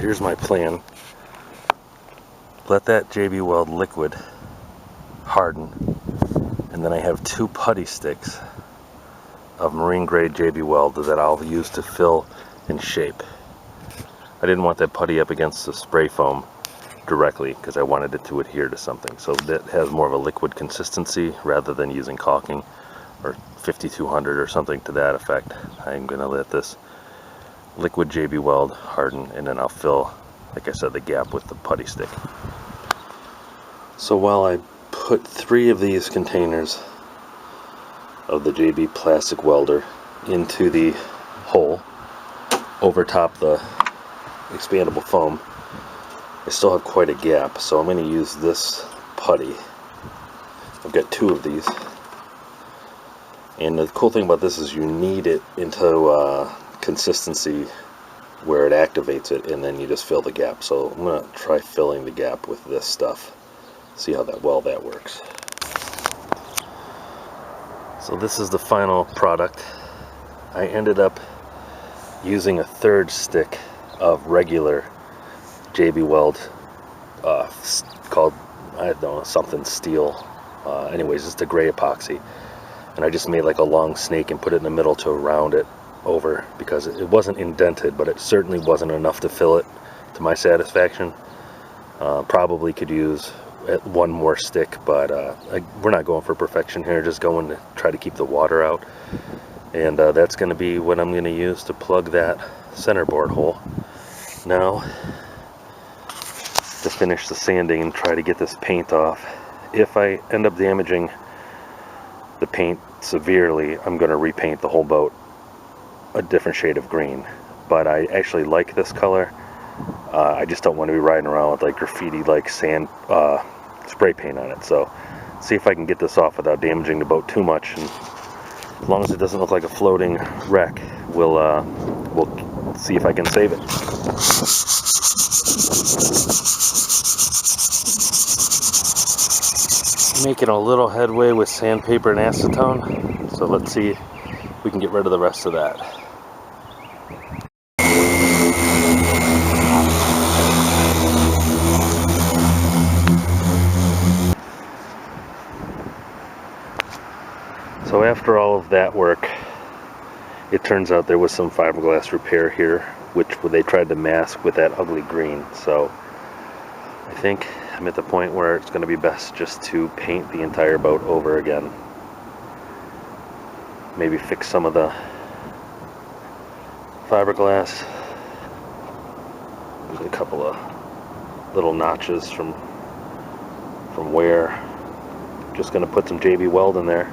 here's my plan. Let that JB Weld liquid harden, and then I have 2 putty sticks of marine grade JB Weld that I'll use to fill and shape. I didn't want that putty up against the spray foam directly because I wanted it to adhere to something, so that has more of a liquid consistency rather than using caulking or 5200 or something to that effect. I'm going to let this liquid JB Weld harden, and then I'll fill, like I said, the gap with the putty stick. So while I put 3 of these containers of the JB plastic welder into the hole over top the expandable foam, I still have quite a gap, so I'm going to use this putty. I've got 2 of these, and the cool thing about this is you knead it into consistency where it activates it, and then you just fill the gap. So I'm going to try filling the gap with this stuff, see how well that works. So this is the final product. I ended up using a 3rd stick of regular JB Weld called, I don't know, something steel. Anyways, it's the gray epoxy, and I just made like a long snake and put it in the middle to round it over, because it wasn't indented, but it certainly wasn't enough to fill it to my satisfaction. Probably could use 1 more stick, but we're not going for perfection here, just going to try to keep the water out. And that's going to be what I'm going to use to plug that centerboard hole. Now, to finish the sanding and try to get this paint off. If I end up damaging the paint severely, I'm going to repaint the whole boat a different shade of green. But I actually like this color. I just don't want to be riding around with like graffiti like sand spray paint on it. So see if I can get this off without damaging the boat too much, and as long as it doesn't look like a floating wreck, we'll see if I can save it. Making a little headway with sandpaper and acetone, so let's see if we can get rid of the rest of that. So after all of that work, it turns out there was some fiberglass repair here, which they tried to mask with that ugly green. So I think I'm at the point where it's going to be best just to paint the entire boat over again. Maybe fix some of the fiberglass. There's a couple of little notches from wear. Just going to put some JB Weld in there.